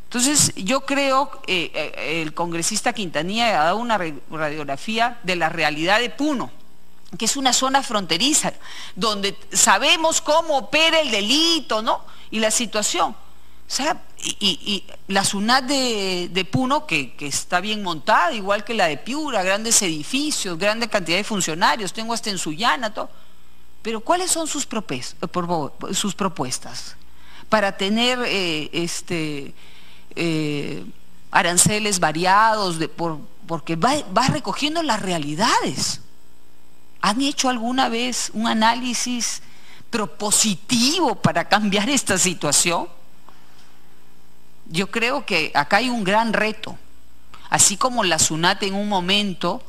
Entonces, yo creo que el congresista Quintanilla ha dado una radiografía de la realidad de Puno, que es una zona fronteriza, donde sabemos cómo opera el delito, ¿no? Y la situación. O sea, y la SUNAT de Puno, que está bien montada, igual que la de Piura, grandes edificios, grande cantidad de funcionarios, tengo hasta en Sullana, todo. Pero ¿cuáles son sus propuestas? Para tener aranceles variados, porque va recogiendo las realidades. ¿Han hecho alguna vez un análisis propositivo para cambiar esta situación? Yo creo que acá hay un gran reto, así como la SUNAT en un momento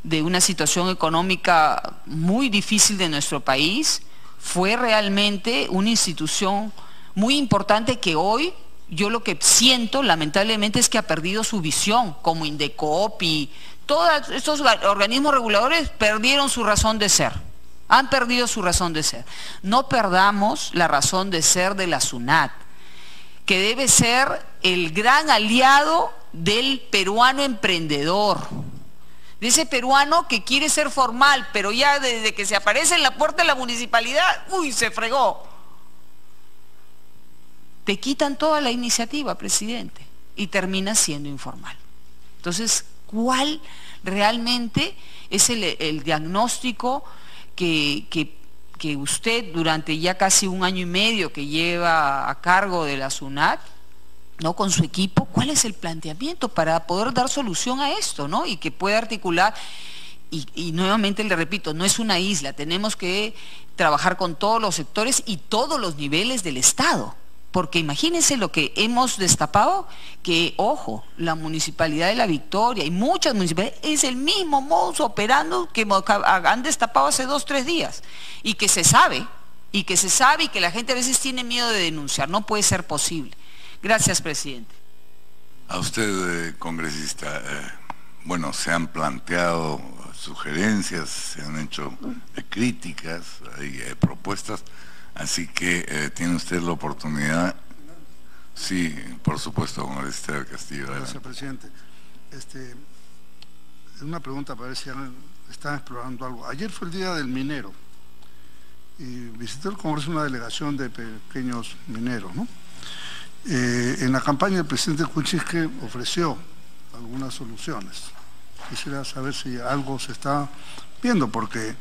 de una situación económica muy difícil de nuestro país, fue realmente una institución muy importante que hoy, yo lo que siento lamentablemente es que ha perdido su visión, como Indecoop y todos estos organismos reguladores perdieron su razón de ser, han perdido su razón de ser. No perdamos la razón de ser de la SUNAT, que debe ser el gran aliado del peruano emprendedor, de ese peruano que quiere ser formal, pero ya desde que se aparece en la puerta de la municipalidad, ¡uy!, se fregó. Te quitan toda la iniciativa, presidente, y terminas siendo informal. Entonces, ¿cuál realmente es el diagnóstico que usted durante ya casi un año y medio que lleva a cargo de la SUNAT, ¿no?, con su equipo, cuál es el planteamiento para poder dar solución a esto, ¿no?, y que pueda articular, y nuevamente le repito, no es una isla, tenemos que trabajar con todos los sectores y todos los niveles del Estado, porque imagínense lo que hemos destapado, que, ojo, la Municipalidad de La Victoria y muchas municipalidades es el mismo modus operando que han destapado hace 2 o 3 días, y que se sabe, y que la gente a veces tiene miedo de denunciar. No puede ser posible. Gracias, presidente. A usted, congresista, bueno, se han planteado sugerencias, se han hecho críticas, hay propuestas, así que tiene usted la oportunidad. Sí, por supuesto, congresista del Castillo. Gracias, presidente. Una pregunta para ver si están explorando algo. Ayer fue el Día del Minero y visitó el Congreso una delegación de pequeños mineros, ¿no? En la campaña el presidente Kuczynski ofreció algunas soluciones. Quisiera saber si algo se está viendo, porque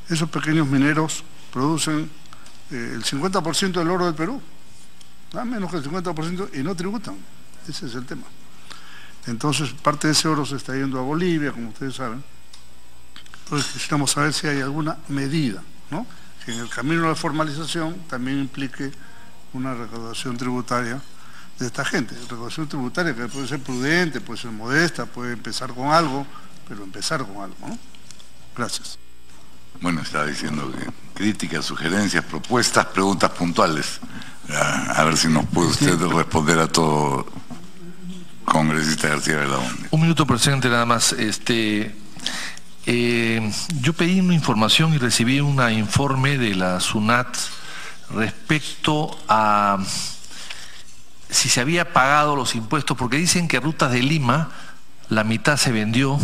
esos pequeños mineros producen el 50% del oro del Perú, nada menos que el 50%, y no tributan. Ese es el tema. Entonces, parte de ese oro se está yendo a Bolivia, como ustedes saben. Entonces, quisiéramos saber si hay alguna medida, ¿no?, que en el camino de la formalización también implique una recaudación tributaria de esta gente. Recaudación tributaria que puede ser prudente, puede ser modesta, puede empezar con algo, pero empezar con algo, ¿no? Gracias. Bueno, estaba diciendo que críticas, sugerencias, propuestas, preguntas puntuales. A ver si nos puede usted responder a todo, congresista García Belaúnde. Un minuto, presidente, nada más. Yo pedí una información y recibí un informe de la SUNAT respecto a si se había pagado los impuestos, porque dicen que Rutas de Lima, la mitad se vendió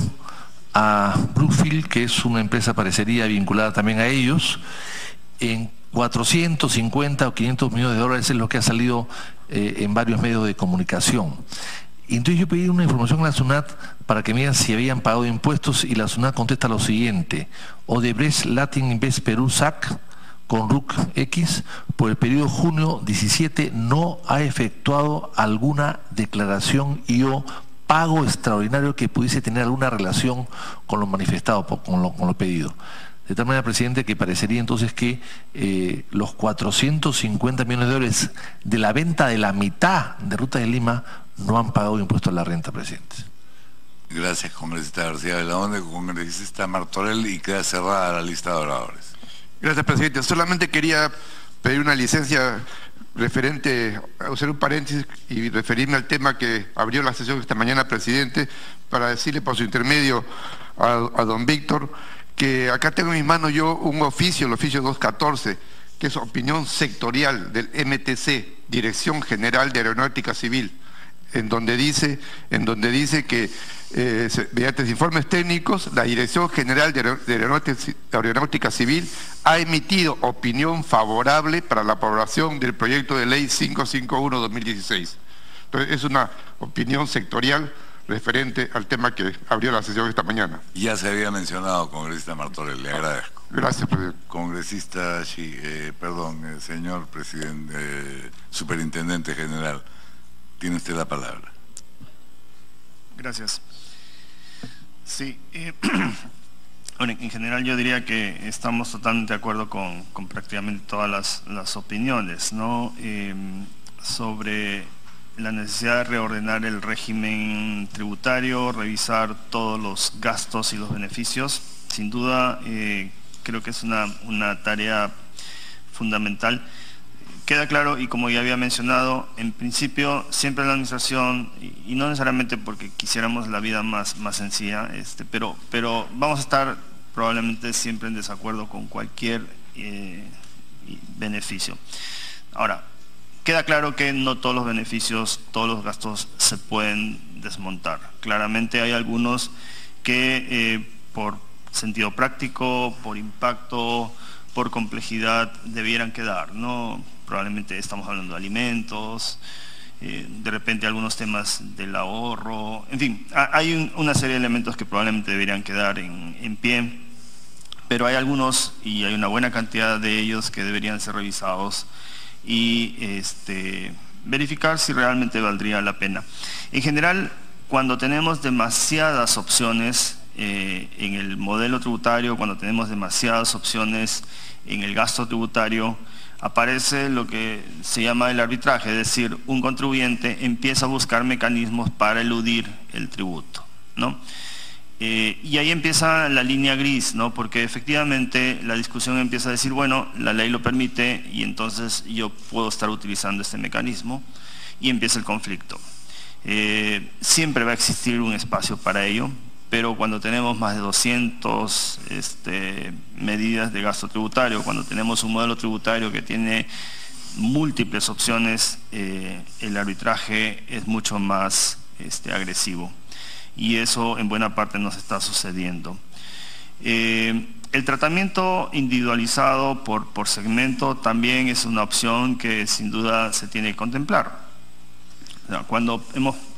a Brookfield, que es una empresa parecería vinculada también a ellos, en 450 o 500 millones de dólares es lo que ha salido en varios medios de comunicación. Y entonces yo pedí una información a la SUNAT para que me digan si habían pagado impuestos, y la SUNAT contesta lo siguiente: Odebrecht Latin Invest Perú SAC con RUC X por el periodo junio 17 no ha efectuado alguna declaración y o pago extraordinario que pudiese tener alguna relación con lo manifestado, con lo pedido. De tal manera, presidente, que parecería entonces que los 450 millones de dólares de la venta de la mitad de Ruta de Lima no han pagado impuestos a la renta, presidente. Gracias, congresista García Belaúnde. Congresista Martorell, y queda cerrada la lista de oradores. Gracias, presidente. Solamente quería pedir una licencia referente, hacer un paréntesis y referirme al tema que abrió la sesión esta mañana, presidente, para decirle por su intermedio a don Víctor que acá tengo en mis manos yo un oficio, el oficio 214, que es opinión sectorial del MTC, Dirección General de Aeronáutica Civil. en donde dice que mediante informes técnicos, la Dirección General de Aeronáutica Civil ha emitido opinión favorable para la aprobación del proyecto de ley 551-2016. Entonces, es una opinión sectorial referente al tema que abrió la sesión esta mañana. Ya se había mencionado, congresista Martorell, le agradezco. Gracias, presidente. Congresista, señor presidente, superintendente general, tiene usted la palabra. Gracias. Sí, bueno, en general yo diría que estamos totalmente de acuerdo con prácticamente todas las opiniones, ¿no? Sobre la necesidad de reordenar el régimen tributario, revisar todos los gastos y los beneficios. Sin duda, creo que es una tarea fundamental. Queda claro, y como ya había mencionado, en principio siempre la administración, y no necesariamente porque quisiéramos la vida más sencilla, pero vamos a estar probablemente siempre en desacuerdo con cualquier beneficio. Ahora, queda claro que no todos los beneficios, todos los gastos se pueden desmontar. Claramente hay algunos que por sentido práctico, por impacto, por complejidad debieran quedar, ¿no? Probablemente estamos hablando de alimentos, de repente algunos temas del ahorro, en fin, hay una serie de elementos que probablemente deberían quedar en pie, pero hay algunos, y hay una buena cantidad de ellos que deberían ser revisados y verificar si realmente valdría la pena. En general, cuando tenemos demasiadas opciones en el modelo tributario, cuando tenemos demasiadas opciones en el gasto tributario, aparece lo que se llama el arbitraje, es decir, un contribuyente empieza a buscar mecanismos para eludir el tributo, ¿no? Y ahí empieza la línea gris, ¿no? Porque efectivamente la discusión empieza a decir, bueno, la ley lo permite y entonces yo puedo estar utilizando este mecanismo, y empieza el conflicto. Siempre va a existir un espacio para ello, pero cuando tenemos más de 200 medidas de gasto tributario, cuando tenemos un modelo tributario que tiene múltiples opciones, el arbitraje es mucho más agresivo. Y eso en buena parte nos está sucediendo. El tratamiento individualizado por segmento también es una opción que sin duda se tiene que contemplar. Cuando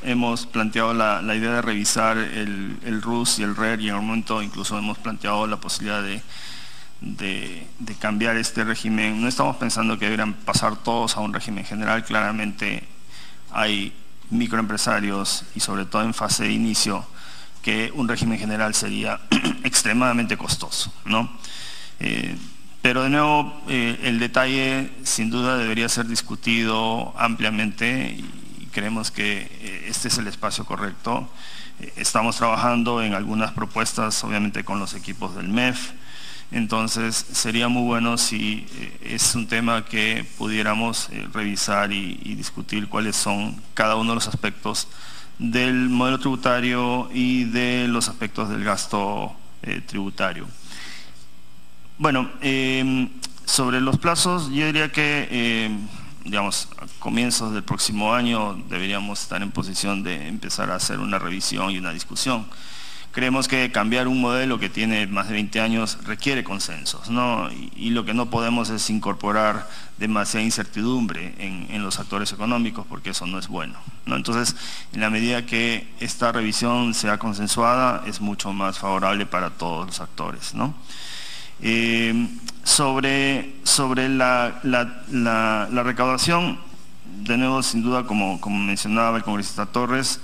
hemos planteado la idea de revisar el RUS y el RER, y en un momento incluso hemos planteado la posibilidad de cambiar este régimen, no estamos pensando que deberían pasar todos a un régimen general. Claramente hay microempresarios, y sobre todo en fase de inicio, que un régimen general sería extremadamente costoso, ¿no? Pero de nuevo, el detalle sin duda debería ser discutido ampliamente, y creemos que este es el espacio correcto. Estamos trabajando en algunas propuestas, obviamente con los equipos del MEF, entonces sería muy bueno si es un tema que pudiéramos revisar y discutir cuáles son cada uno de los aspectos del modelo tributario y de los aspectos del gasto tributario. Bueno, sobre los plazos, yo diría que digamos, a comienzos del próximo año deberíamos estar en posición de empezar a hacer una revisión y una discusión. Creemos que cambiar un modelo que tiene más de 20 años requiere consensos, ¿no? Y lo que no podemos es incorporar demasiada incertidumbre en los actores económicos, porque eso no es bueno, ¿no? Entonces, en la medida que esta revisión sea consensuada, es mucho más favorable para todos los actores, ¿no? Sobre la recaudación, de nuevo, sin duda, como mencionaba el congresista Torres,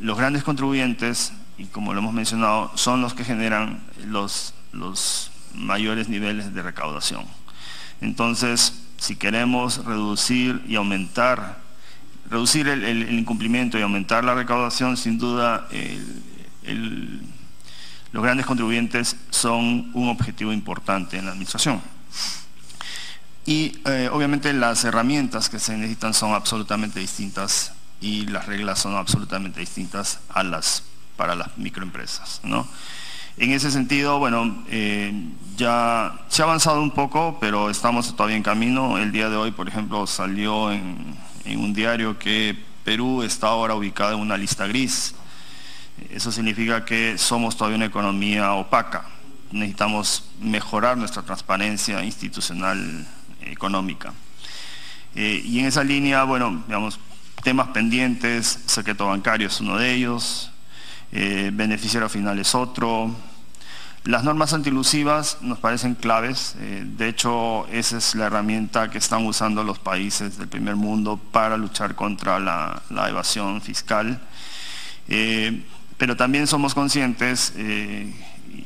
los grandes contribuyentes, y como lo hemos mencionado, son los que generan los mayores niveles de recaudación. Entonces, si queremos reducir el incumplimiento y aumentar la recaudación, sin duda los grandes contribuyentes son un objetivo importante en la administración. Y obviamente las herramientas que se necesitan son absolutamente distintas, y las reglas son absolutamente distintas para las microempresas, ¿no? En ese sentido, bueno, ya se ha avanzado un poco, pero estamos todavía en camino. El día de hoy, por ejemplo, salió en un diario que Perú está ahora ubicado en una lista gris. Eso significa que somos todavía una economía opaca. Necesitamos mejorar nuestra transparencia institucional económica. Y en esa línea, bueno, digamos, temas pendientes, secreto bancario es uno de ellos, beneficiario final es otro. Las normas antielusivas nos parecen claves, de hecho esa es la herramienta que están usando los países del primer mundo para luchar contra la evasión fiscal, pero también somos conscientes,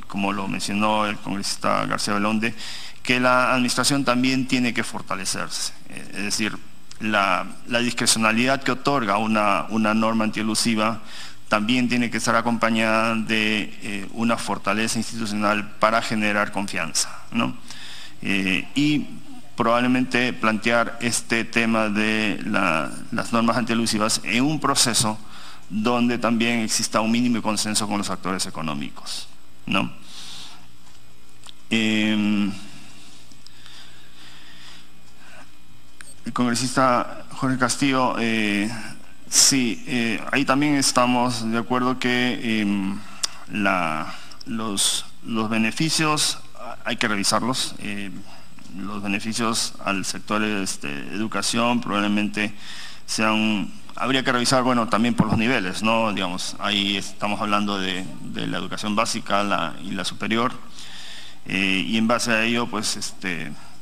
como lo mencionó el congresista García Belonde, que la administración también tiene que fortalecerse, es decir, la discrecionalidad que otorga una norma antielusiva también tiene que estar acompañada de una fortaleza institucional para generar confianza, ¿no? Y probablemente plantear este tema de las normas antielusivas en un proceso donde también exista un mínimo consenso con los actores económicos, ¿no? El congresista Jorge Castillo, sí, ahí también estamos de acuerdo que los beneficios hay que revisarlos. Los beneficios al sector educación probablemente habría que revisar, bueno, también por los niveles, ¿no? Digamos, ahí estamos hablando de la educación básica y la superior, y en base a ello, pues,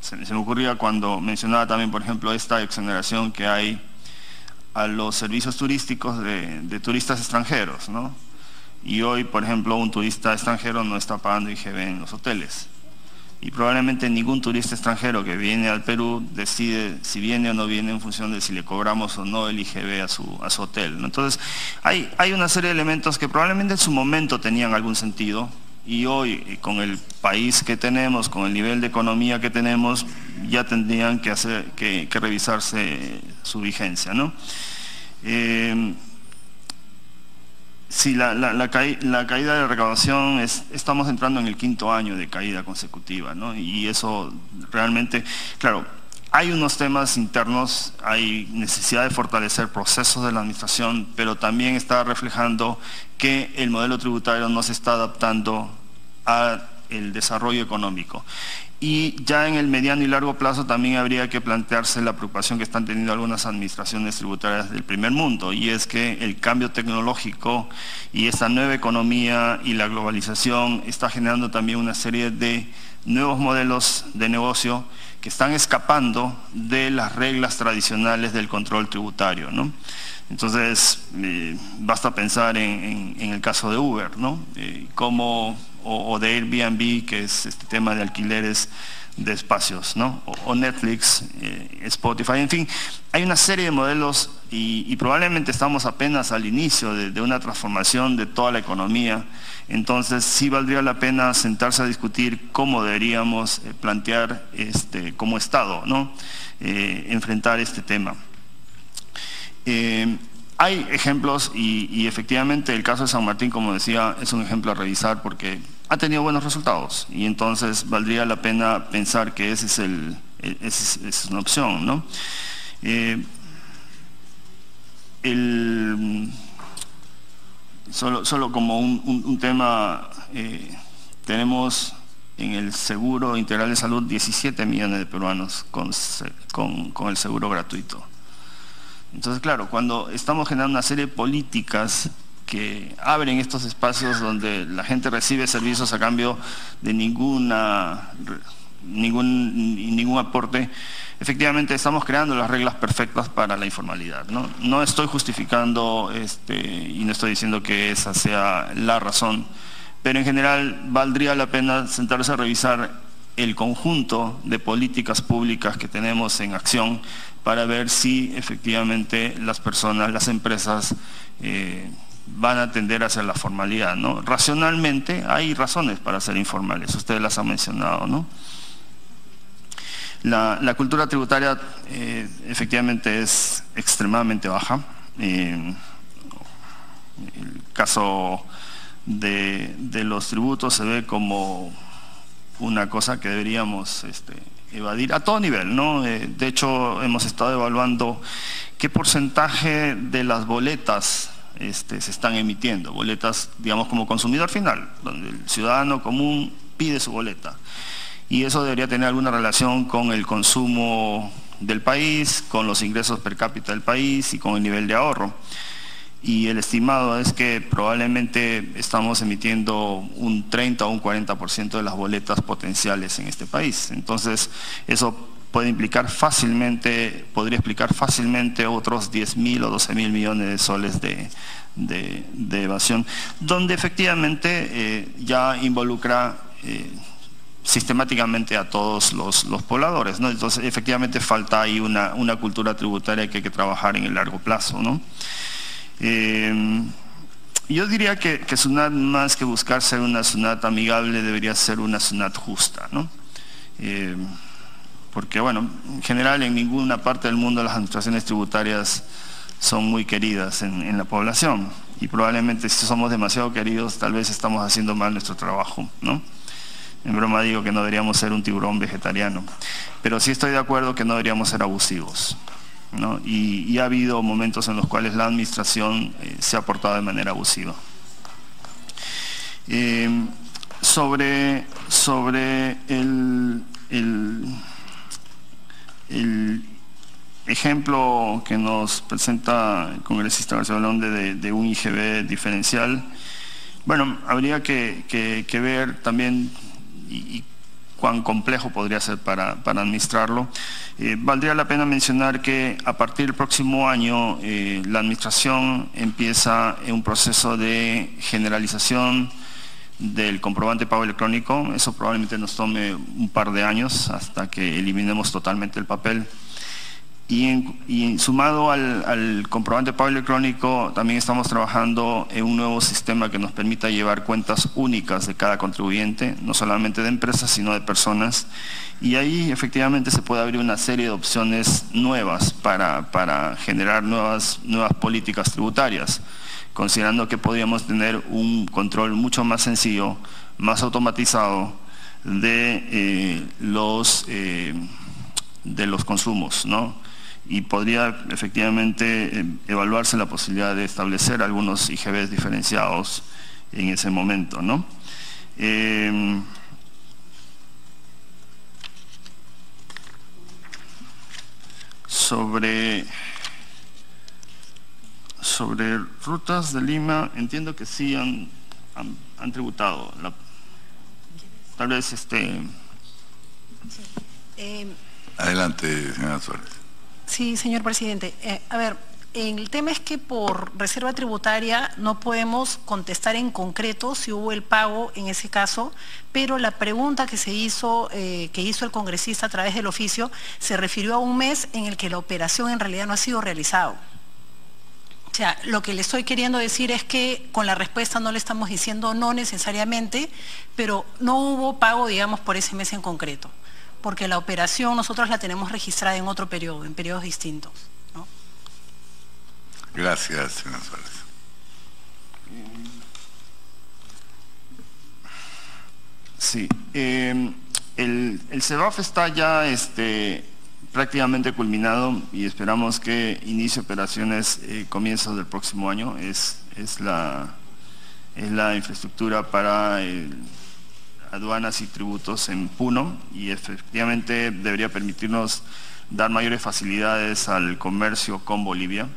se me ocurría cuando mencionaba también, por ejemplo, esta exoneración que hay a los servicios turísticos de turistas extranjeros, ¿no? Y hoy, por ejemplo, un turista extranjero no está pagando IGB en los hoteles. Y probablemente ningún turista extranjero que viene al Perú decide si viene o no viene en función de si le cobramos o no el IGB a su hotel, ¿no? Entonces, hay una serie de elementos que probablemente en su momento tenían algún sentido, y hoy, con el país que tenemos, con el nivel de economía que tenemos, ya tendrían que revisarse su vigencia, ¿no? Sí, la caída de recaudación, estamos entrando en el 5º año de caída consecutiva, ¿no? Y eso realmente, claro, hay unos temas internos, hay necesidad de fortalecer procesos de la administración, pero también está reflejando que el modelo tributario no se está adaptando al desarrollo económico. Y ya en el mediano y largo plazo también habría que plantearse la preocupación que están teniendo algunas administraciones tributarias del primer mundo, y es que el cambio tecnológico y esta nueva economía y la globalización está generando también una serie de nuevos modelos de negocio que están escapando de las reglas tradicionales del control tributario, ¿no? Entonces, basta pensar en el caso de Uber, ¿no? O de Airbnb, que es este tema de alquileres de espacios, ¿no? O Netflix, Spotify, en fin, hay una serie de modelos y probablemente estamos apenas al inicio de una transformación de toda la economía. Entonces sí valdría la pena sentarse a discutir cómo deberíamos plantear como Estado, ¿no? Enfrentar este tema. Hay ejemplos y efectivamente el caso de San Martín, como decía, es un ejemplo a revisar porque ha tenido buenos resultados, y entonces valdría la pena pensar que esa es una opción, ¿no? Solo como un tema, tenemos en el seguro integral de salud 17 millones de peruanos con el seguro gratuito. Entonces, claro, cuando estamos generando una serie de políticas que abren estos espacios donde la gente recibe servicios a cambio de ningún aporte, efectivamente estamos creando las reglas perfectas para la informalidad, ¿no? No estoy justificando y no estoy diciendo que esa sea la razón, pero en general valdría la pena sentarse a revisar el conjunto de políticas públicas que tenemos en acción para ver si efectivamente las personas, las empresas van a tender hacia la formalidad, ¿no? Racionalmente hay razones para ser informales, ustedes las han mencionado, ¿no? La cultura tributaria efectivamente es extremadamente baja. El caso de los tributos se ve como una cosa que deberíamos evadir a todo nivel, ¿no? De hecho, hemos estado evaluando qué porcentaje de las boletas se están emitiendo, boletas, digamos, como consumidor final, donde el ciudadano común pide su boleta. Y eso debería tener alguna relación con el consumo del país, con los ingresos per cápita del país y con el nivel de ahorro. Y el estimado es que probablemente estamos emitiendo un 30 o un 40% de las boletas potenciales en este país. Entonces, eso podría explicar fácilmente otros 10.000 o 12.000 millones de soles de evasión, donde efectivamente ya involucra sistemáticamente a todos los pobladores, ¿no? Entonces, efectivamente falta ahí una cultura tributaria que hay que trabajar en el largo plazo, ¿no? Yo diría que SUNAT, más que buscar ser una SUNAT amigable, debería ser una SUNAT justa, ¿no? Porque, bueno, en general en ninguna parte del mundo las administraciones tributarias son muy queridas en la población, y probablemente si somos demasiado queridos tal vez estamos haciendo mal nuestro trabajo, ¿no? En broma digo que no deberíamos ser un tiburón vegetariano, pero sí estoy de acuerdo que no deberíamos ser abusivos, ¿no? Y ha habido momentos en los cuales la administración se ha portado de manera abusiva. Sobre el ejemplo que nos presenta el congresista García Belaunde de un IGB diferencial, bueno, habría que ver también y cuán complejo podría ser para administrarlo. Valdría la pena mencionar que a partir del próximo año la administración empieza un proceso de generalización del comprobante de pago electrónico. Eso probablemente nos tome un par de años hasta que eliminemos totalmente el papel. Y sumado al comprobante de pago electrónico, también estamos trabajando en un nuevo sistema que nos permita llevar cuentas únicas de cada contribuyente, no solamente de empresas, sino de personas. Y ahí efectivamente se puede abrir una serie de opciones nuevas para generar nuevas políticas tributarias, considerando que podríamos tener un control mucho más sencillo, más automatizado de los consumos, ¿no? Y podría efectivamente evaluarse la posibilidad de establecer algunos IGBs diferenciados en ese momento, ¿no? Sobre rutas de Lima, entiendo que sí han tributado. Tal vez Adelante, señora Suárez. Sí, señor presidente. A ver, el tema es que por reserva tributaria no podemos contestar en concreto si hubo el pago en ese caso, pero la pregunta que hizo el congresista a través del oficio se refirió a un mes en el que la operación en realidad no ha sido realizado. O sea, lo que le estoy queriendo decir es que con la respuesta no le estamos diciendo no necesariamente, pero no hubo pago, digamos, por ese mes en concreto, porque la operación nosotros la tenemos registrada en otro periodo, en periodos distintos, ¿no? Gracias, señora Suárez. Sí, el CEBAF está ya prácticamente culminado y esperamos que inicie operaciones comienzos del próximo año. Es la infraestructura para aduanas y tributos en Puno, y efectivamente debería permitirnos dar mayores facilidades al comercio con Bolivia.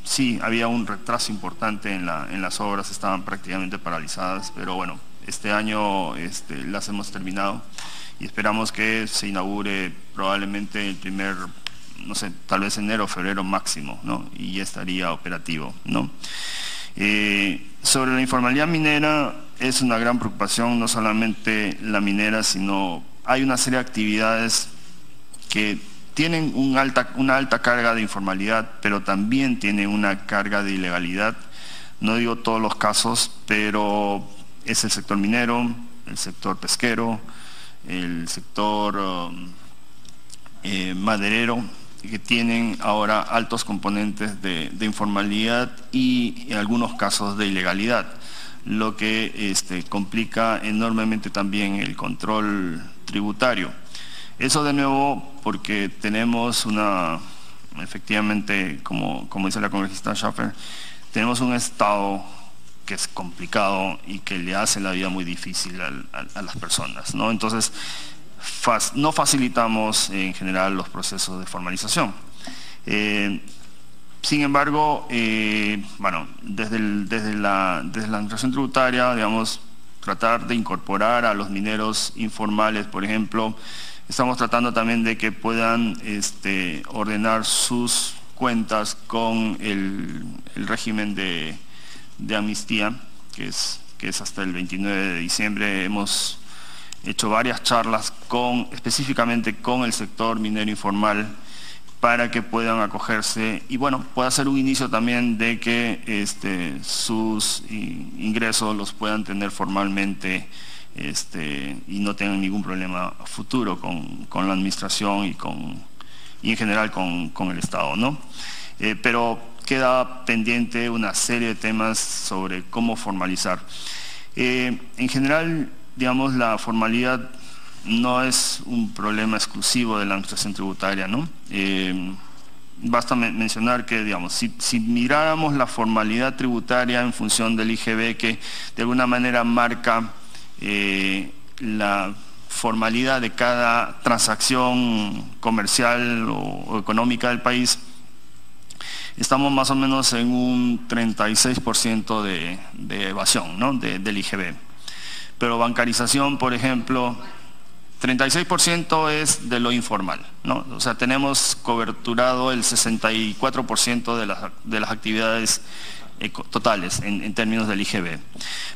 Sí, había un retraso importante en las obras, estaban prácticamente paralizadas, pero bueno, este año las hemos terminado y esperamos que se inaugure probablemente el primer, no sé, tal vez enero o febrero máximo, ¿no? Y ya estaría operativo, ¿no? Sobre la informalidad minera, es una gran preocupación, no solamente la minera, sino hay una serie de actividades que tienen una alta carga de informalidad, pero también tienen una carga de ilegalidad. No digo todos los casos, pero es el sector minero, el sector pesquero, el sector maderero, que tienen ahora altos componentes de informalidad y en algunos casos de ilegalidad, lo que complica enormemente también el control tributario. Eso de nuevo porque tenemos efectivamente, como dice la congresista Schaffer, tenemos un Estado que es complicado y que le hace la vida muy difícil a las personas, ¿no? Entonces, no facilitamos en general los procesos de formalización. Sin embargo, bueno, desde la administración tributaria, digamos, tratar de incorporar a los mineros informales, por ejemplo, estamos tratando también de que puedan ordenar sus cuentas con el régimen de amnistía, que es hasta el 29 de diciembre. Hemos hecho varias charlas específicamente con el sector minero informal para que puedan acogerse y bueno, pueda ser un inicio también de que sus ingresos los puedan tener formalmente y no tengan ningún problema futuro con la administración y en general con el Estado, ¿no? Pero queda pendiente una serie de temas sobre cómo formalizar. En general, digamos, la formalidad no es un problema exclusivo de la administración tributaria, ¿no? Basta mencionar que, digamos, si miráramos la formalidad tributaria en función del IGB, que de alguna manera marca la formalidad de cada transacción comercial o económica del país, estamos más o menos en un 36% de evasión, ¿no? del IGB. Pero bancarización, por ejemplo, 36% es de lo informal, ¿no? O sea, tenemos coberturado el 64% de las actividades totales en términos del IGB.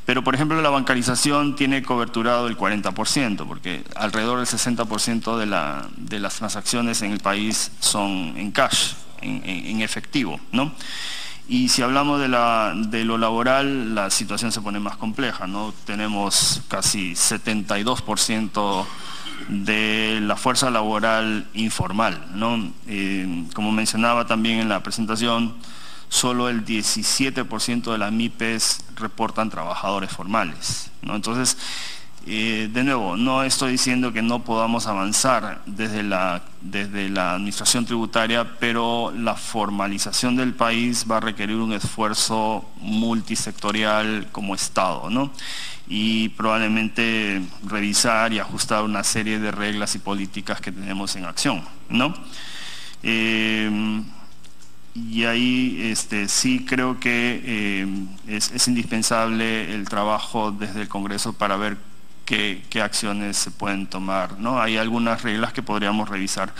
Pero, por ejemplo, la bancarización tiene coberturado el 40%, porque alrededor del 60% de las transacciones en el país son en cash, en efectivo, ¿no? Y si hablamos de lo laboral, la situación se pone más compleja, ¿no? Tenemos casi 72% de la fuerza laboral informal, ¿no? Como mencionaba también en la presentación, solo el 17% de las MIPES reportan trabajadores formales, ¿no? Entonces, de nuevo, no estoy diciendo que no podamos avanzar desde la administración tributaria, pero la formalización del país va a requerir un esfuerzo multisectorial como Estado, ¿no? Y probablemente revisar y ajustar una serie de reglas y políticas que tenemos en acción, ¿no? Y ahí sí creo que es indispensable el trabajo desde el Congreso para ver qué acciones se pueden tomar, ¿no? Hay algunas reglas que podríamos revisar.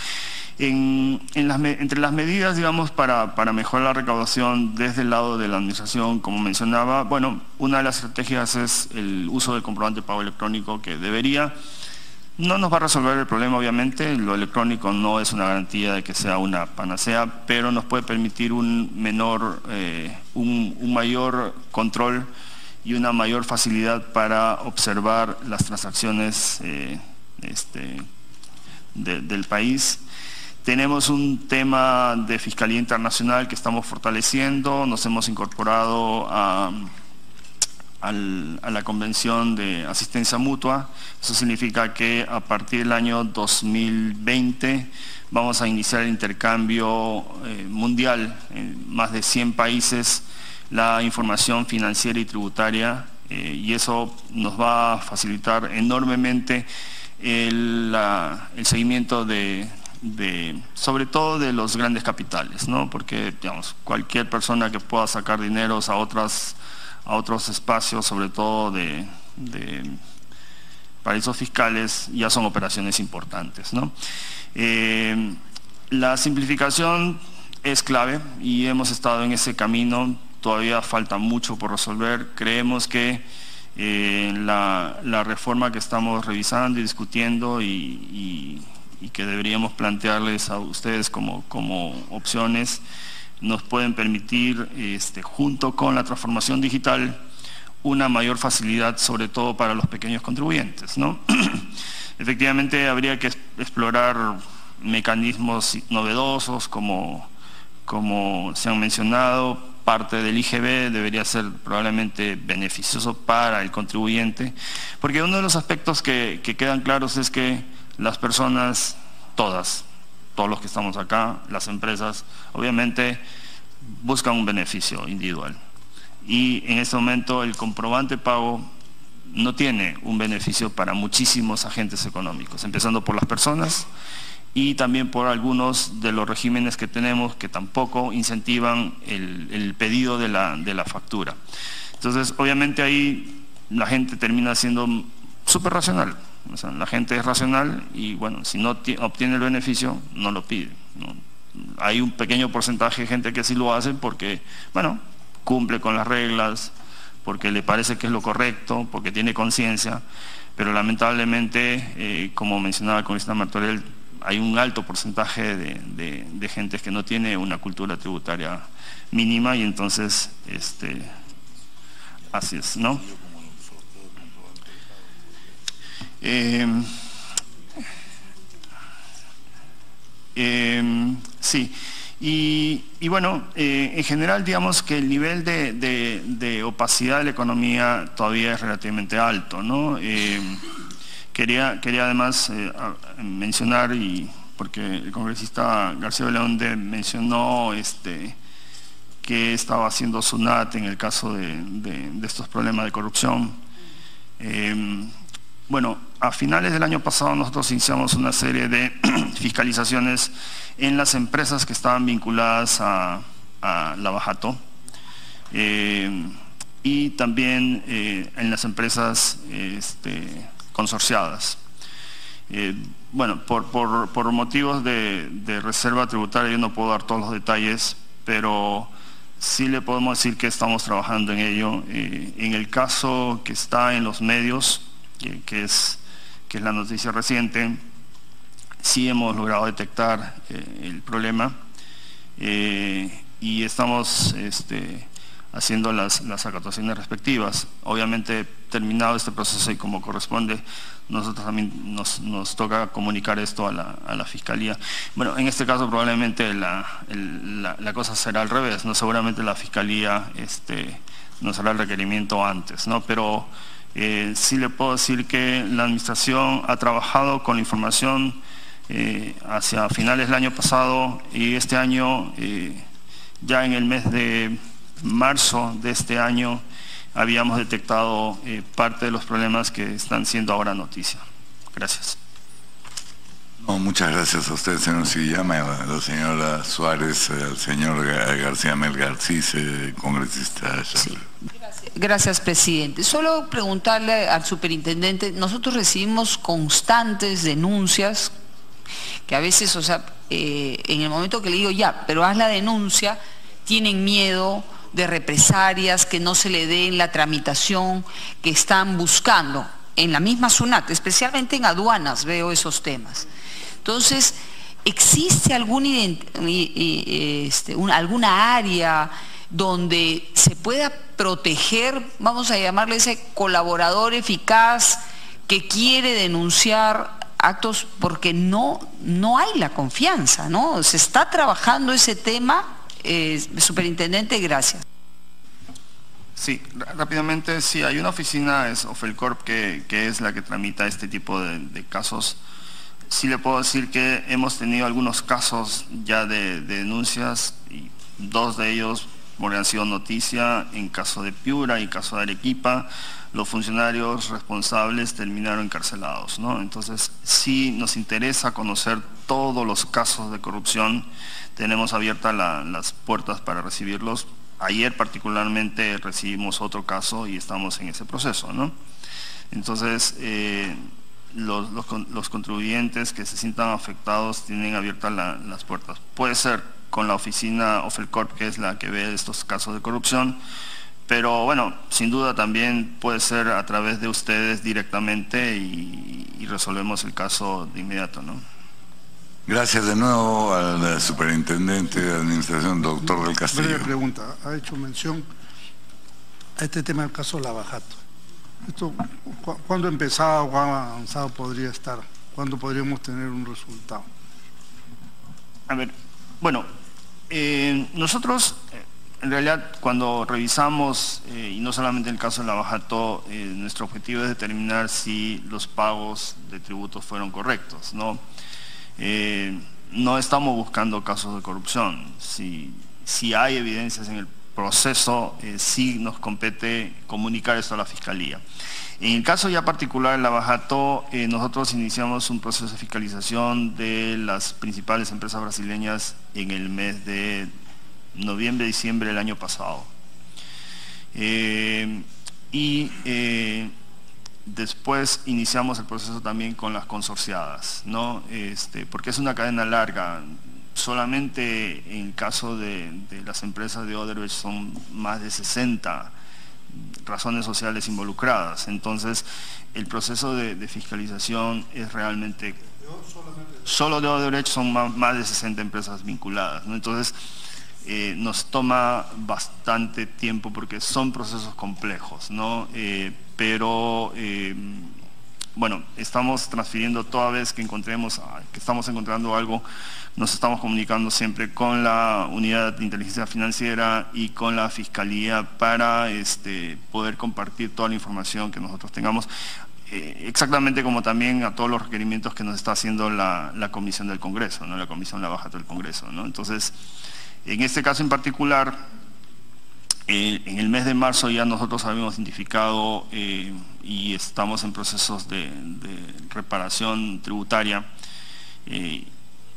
Entre las medidas, digamos, para mejorar la recaudación desde el lado de la administración, como mencionaba, bueno, una de las estrategias es el uso del comprobante de pago electrónico, que no nos va a resolver el problema, obviamente. Lo electrónico no es una garantía de que sea una panacea, pero nos puede permitir un mayor control y una mayor facilidad para observar las transacciones del país. Tenemos un tema de Fiscalía Internacional que estamos fortaleciendo. Nos hemos incorporado a la Convención de Asistencia Mutua. Eso significa que a partir del año 2020 vamos a iniciar el intercambio mundial en más de 100 países, la información financiera y tributaria, y eso nos va a facilitar enormemente el seguimiento sobre todo de los grandes capitales, ¿no? Porque, digamos, cualquier persona que pueda sacar dineros a otros espacios, sobre todo de paraísos fiscales, ya son operaciones importantes, ¿no? La simplificación es clave y hemos estado en ese camino. Todavía falta mucho por resolver. Creemos que la reforma que estamos revisando y discutiendo y que deberíamos plantearles a ustedes como opciones nos pueden permitir, junto con la transformación digital, una mayor facilidad, sobre todo para los pequeños contribuyentes, ¿no? Efectivamente, habría que explorar mecanismos novedosos, como se han mencionado, parte del IGB debería ser probablemente beneficioso para el contribuyente, porque uno de los aspectos que quedan claros es que las personas, todos los que estamos acá, las empresas, obviamente buscan un beneficio individual. Y en este momento el comprobante pago no tiene un beneficio para muchísimos agentes económicos, empezando por las personas y también por algunos de los regímenes que tenemos que tampoco incentivan el pedido de la factura. Entonces, obviamente ahí la gente termina siendo súper racional. O sea, la gente es racional y bueno, si no obtiene el beneficio, no lo pide, ¿no? Hay un pequeño porcentaje de gente que sí lo hace porque, bueno, cumple con las reglas, porque le parece que es lo correcto, porque tiene conciencia, pero lamentablemente, como mencionaba el congresista Martorell, hay un alto porcentaje de gente que no tiene una cultura tributaria mínima y entonces, así es, ¿no? Sí. Y bueno, en general digamos que el nivel de opacidad de la economía todavía es relativamente alto, ¿no? Quería además mencionar, porque el congresista García Belaunde mencionó que estaba haciendo SUNAT en el caso de estos problemas de corrupción. Bueno, a finales del año pasado nosotros iniciamos una serie de fiscalizaciones en las empresas que estaban vinculadas a Lavajato y también en las empresas consorciadas. Bueno, por motivos de reserva tributaria yo no puedo dar todos los detalles, pero sí le podemos decir que estamos trabajando en ello. En el caso que está en los medios, que es la noticia reciente, sí hemos logrado detectar el problema y estamos haciendo las actuaciones respectivas. Obviamente, terminado este proceso y como corresponde, nosotros también nos toca comunicar esto a la Fiscalía. Bueno, en este caso probablemente la cosa será al revés, ¿no? Seguramente la Fiscalía nos hará el requerimiento antes, ¿no? Pero sí le puedo decir que la Administración ha trabajado con la información hacia finales del año pasado y este año, ya en el mes de marzo de este año, habíamos detectado parte de los problemas que están siendo ahora noticia. Gracias. No, muchas gracias a usted, señor Sillama, a la señora Suárez, al señor García Melgarcís, congresista. Sí. Gracias, presidente. Solo preguntarle al superintendente, nosotros recibimos constantes denuncias que a veces, o sea, en el momento que le digo ya, pero haz la denuncia, tienen miedo de represalias, que no se le den la tramitación que están buscando en la misma SUNAT, especialmente en aduanas veo esos temas. Entonces, ¿existe alguna área donde se pueda proteger, vamos a llamarle ese colaborador eficaz que quiere denunciar actos porque no hay la confianza, ¿no? Se está trabajando ese tema, superintendente, gracias. Sí, rápidamente, sí, hay una oficina, es Ofelcorp, que es la que tramita este tipo de casos. Sí le puedo decir que hemos tenido algunos casos ya de denuncias, y dos de ellos porque han sido noticia en caso de Piura y caso de Arequipa. Los funcionarios responsables terminaron encarcelados, ¿no? Entonces, sí nos interesa conocer todos los casos de corrupción. Tenemos abiertas las puertas para recibirlos. Ayer particularmente recibimos otro caso y estamos en ese proceso, ¿no? Entonces, los contribuyentes que se sientan afectados tienen abiertas las puertas. Puede ser con la oficina Ofelcorp, que es la que ve estos casos de corrupción, pero bueno, sin duda también puede ser a través de ustedes directamente y resolvemos el caso de inmediato, ¿no? Gracias de nuevo al superintendente de Administración, doctor del Castillo. Breve pregunta, ha hecho mención a este tema del caso Lavajato. Esto, ¿cuándo empezado, cuán avanzado podría estar? ¿Cuándo podríamos tener un resultado? A ver, bueno, nosotros En realidad, cuando revisamos, y no solamente en el caso de Lavajato, nuestro objetivo es determinar si los pagos de tributos fueron correctos, ¿no? No estamos buscando casos de corrupción. Si hay evidencias en el proceso, sí nos compete comunicar esto a la Fiscalía. En el caso ya particular de Lavajato, nosotros iniciamos un proceso de fiscalización de las principales empresas brasileñas en el mes de noviembre, diciembre del año pasado. Después iniciamos el proceso también con las consorciadas, ¿no? Porque es una cadena larga. Solamente en el caso de las empresas de Odebrecht son más de 60 razones sociales involucradas. Entonces, el proceso de fiscalización es realmente... Solo de Odebrecht son más de 60 empresas vinculadas, ¿no? Entonces, nos toma bastante tiempo porque son procesos complejos, ¿no? Bueno, estamos transfiriendo toda vez que estamos encontrando algo, nos estamos comunicando siempre con la Unidad de Inteligencia Financiera y con la Fiscalía para poder compartir toda la información que nosotros tengamos, exactamente como también a todos los requerimientos que nos está haciendo la Comisión del Congreso, ¿no? La Comisión Lavajato del Congreso, ¿no? Entonces, en este caso en particular, en el mes de marzo ya nosotros habíamos identificado y estamos en procesos de reparación tributaria,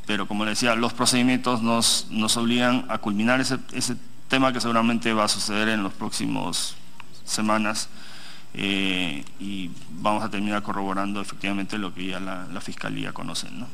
pero como le decía, los procedimientos nos obligan a culminar ese tema que seguramente va a suceder en las próximas semanas y vamos a terminar corroborando efectivamente lo que ya la Fiscalía conoce, ¿no?